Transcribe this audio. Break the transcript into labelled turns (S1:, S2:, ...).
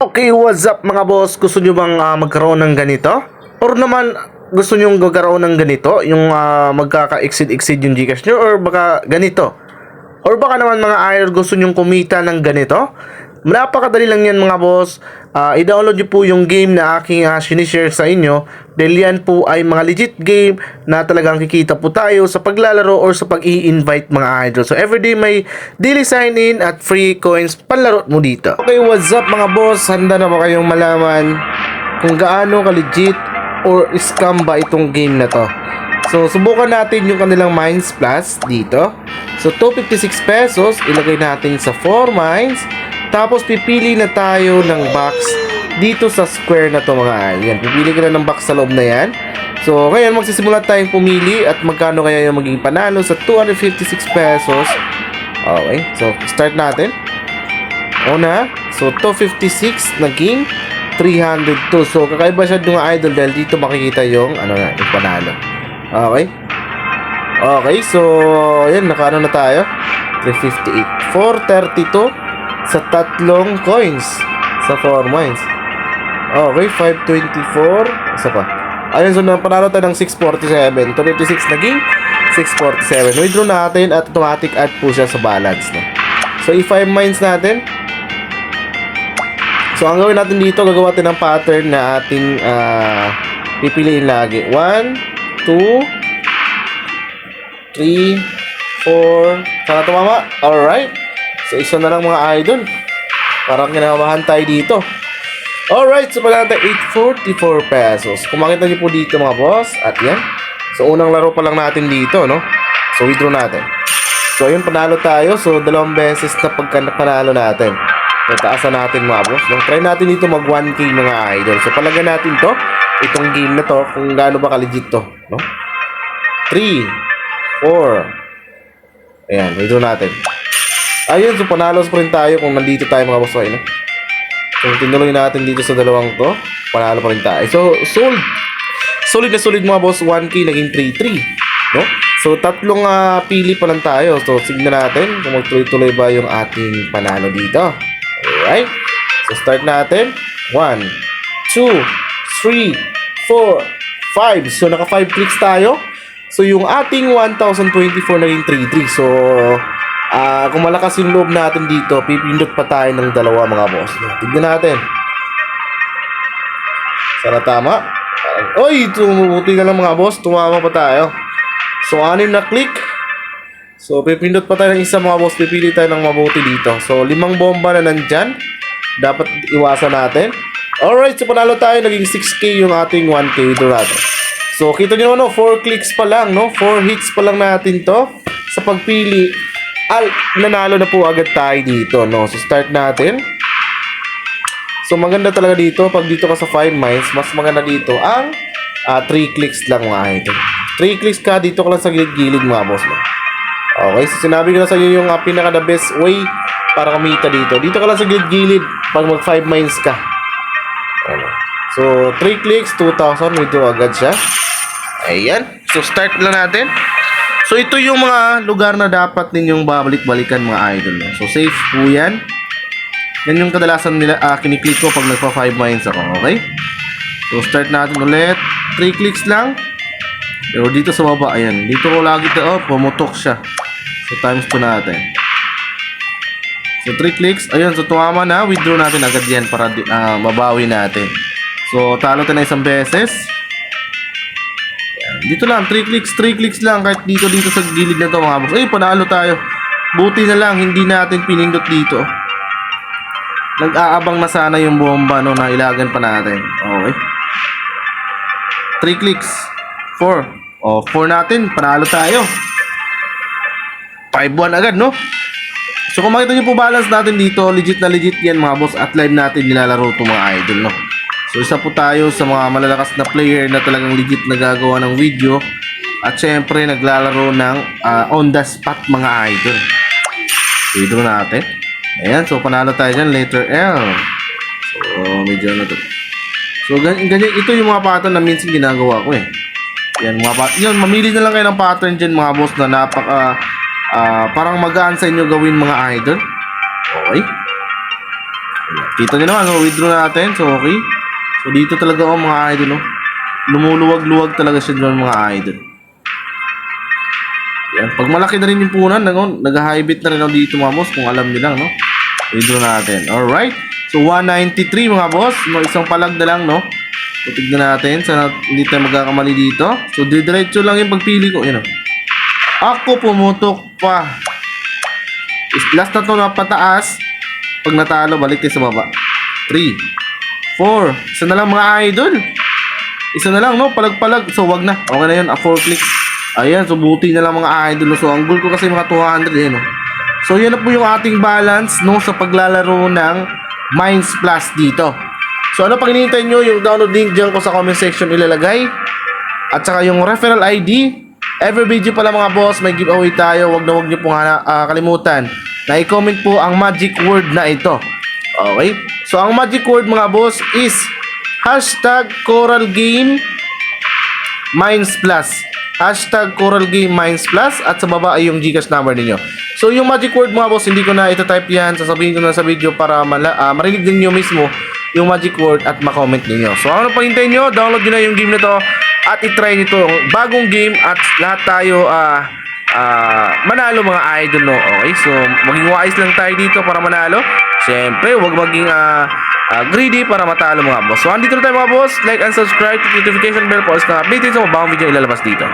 S1: Okay, what's up mga boss? Gusto nyo bang magkaroon ng ganito? Or naman, gusto nyo magkaroon ng ganito? Yung magkaka-exceed yung Gcash nyo? Or baka ganito? Or baka naman mga idol gusto nyo kumita ng ganito? Napakadali lang yan mga boss. I-download nyo po yung game na aking sinishare sa inyo. Dahil yan po ay mga legit game na talagang kikita po tayo sa paglalaro or sa pag-i-invite mga idol. So everyday may daily sign in at free coins panlaro mo dito. Okay, what's up mga boss? Handa na ba kayong malaman kung gaano ka-legit or scam ba itong game na to? So subukan natin yung kanilang Mines Plus dito. So 256 pesos, ilagay natin sa 4 mines. Tapos pipili na tayo ng box dito sa square na to mga yan. Pipili ka na ng box sa loob na yan. So ngayon magsisimula tayong pumili at magkano kaya yung magiging panalo sa 256 pesos. Okay, so start natin. Una, so 256 naging 302. So kakaiba siya ng idol dahil dito makikita yung yung panalo. Okay. Okay, so yan, nakaano na tayo? 358. 432 sa tatlong coins sa 4 mines. Okay, 524. Isa pa. Ayun, so panalo tayo ng 647. 256 naging 647. Withdraw natin at automatic add po siya sa balance. No? So, i-5 mines natin. So, ang gawin natin dito, gagawa natin ng pattern na ating pipiliin lagi. 1, 2, 3, 4. Sana tumama. Alright. So, isa na lang mga idol. Parang kinakabahan tayo dito. Alright, so pala natin 844 pesos. Kung makita niyo po dito mga boss. At yan. So, unang laro pa lang natin dito, no? So, withdraw natin. So, yun, panalo tayo. So, 2 beses na panalo natin. So, taasan natin mga boss. So, try natin dito mag 1K mga idol. So, palagyan natin to. Itong game na to. Kung gaano ba ka-legit to, no? 3, 4. Ayan, withdraw natin. Ayun, so panalos pa rin tayo kung nandito tayo mga boss. No? So tinuloy natin dito sa dalawang to, panalo pa rin tayo. So solid na solid mga boss. 1K naging 3-3, no? So tatlong pili pa lang tayo. So signan natin kung magtuloy-tuloy ba yung ating panalo dito. Alright, so start natin. 1, 2, 3, 4, 5. So naka 5 clicks tayo. So yung ating 1024 naging 3-3. So kung malakas yung loob natin dito, pipindot pa tayo ng dalawa mga boss. Tignan natin. Sana tama. Oy, tumubuti na lang mga boss. Tumama pa tayo. So, 6 na click. So, pipindot pa tayo ng isa mga boss. Pipili tayo ng mabuti dito. So, 5 bomba na nandyan. Dapat iwasan natin. Alright, so panalo tayo. Naging 6K yung ating 1K dito natin. So, kita nyo 4 clicks pa lang, no? 4 hits pa lang natin to sa pagpili. Nanalo na po agad tayo dito, no? So, start natin. So, maganda talaga dito. Pag dito ka sa 5 mines, mas maganda dito ang 3 clicks lang mga idol. 3 clicks ka, dito ka lang sa gilid-gilid mga boss. No? Okay, so sinabi ko na sa inyo yung pinaka the best way para kumita dito. Dito ka lang sa gilid-gilid pag mag 5 mines ka. Ano? So, 3 clicks, 2,000. Dito agad siya. Ayan. So, start lang natin. So, ito yung mga lugar na dapat ninyong babalik-balikan mga idol. No? So, safe po yan. Yan yung kadalasan nila kiniklik ko pag nagpa 5 mines ako. Okay? So, start natin ulit. 3 clicks lang. Pero dito sa baba, ayan. Dito ko lagi ito. Oh, pumutok siya. So, times 2 natin. So, 3 clicks. Ayan. So, tumama na. Withdraw natin agad yan para mabawi natin. So, talo tayo na isang beses. Dito lang, 3 clicks lang. Kahit dito sa gilid na to mga boss. Ay, panalo tayo. Buti na lang, hindi natin pinindot dito. Nag-aabang na sana yung bomba, no, na ilagan pa natin. Okay. 3 clicks. 4. O, 4 natin. Panalo tayo. 5-1 agad, no? So, kung makita nyo po balance natin dito, legit na legit yan mga boss. At live natin nilalaro itong mga idol, no? So, isa po tayo sa mga malalakas na player na talagang legit nagagawa ng video. At syempre, naglalaro ng on the spot mga idol. So, ito natin. Ayan, so panalo tayo dyan. Letter L. So, medyo ano to. So, ganyan, ito yung mga pattern na minsan ginagawa ko eh. Yan, mga pattern. Yun, mamili na lang kayo ng pattern dyan mga boss na parang magaan sa inyo gawin mga idol. Okay. Kita nyo naman, withdraw natin. So, okay. So, dito talaga ako mga idol, no? Lumuluwag-luwag talaga siya doon mga idol. Yan. Pag malaki na rin yung punan, nag-high bit na rin ako dito mga boss, kung alam nyo lang, no? Withdraw natin. Alright. So, 193 mga boss. Isang palag na lang, no? So, tignan natin. Sana hindi tayo magkakamali dito. So, diretso lang yung pagpili ko. Yan, no? Ako pumutok pa. Last na to na pataas. Pag natalo, balik tayo sa baba. 3, 4. Isa na lang mga idol. Isa na lang, no? Palag-palag. So, wag na. Okay na yun. 4 clicks. Ayan. So, buti na lang mga idol. So, ang goal ko kasi mga 200. Ayan, no? So, yan na po yung ating balance, no? Sa paglalaro ng Mines Plus dito. So, ano pag hinihintay nyo? Yung download link dyan ko sa comment section ilalagay. At saka yung referral ID. Every video pala mga boss, may giveaway tayo. Wag nyo pong kalimutan na i-comment po ang magic word na ito. Okay? So, ang magic word mga boss is #CoralGame Mines Plus. #CoralGame Mines Plus. At sa baba ay yung Gcash number ninyo. So, yung magic word mga boss, hindi ko na ito-type yan. Sasabihin ko na sa video para marinig din nyo mismo yung magic word at makomment ninyo. So, ano pang hintayin nyo? Download nyo na yung game nito at itry nito. Bagong game at lahat tayo manalo mga idol, no? Okay, so maging wise lang tayo dito para manalo. Siyempre, huwag maging greedy para matalo mga boss. So, andito na tayo mga boss. Like and subscribe to notification bell para sa update sa mga bagong video ilalabas dito.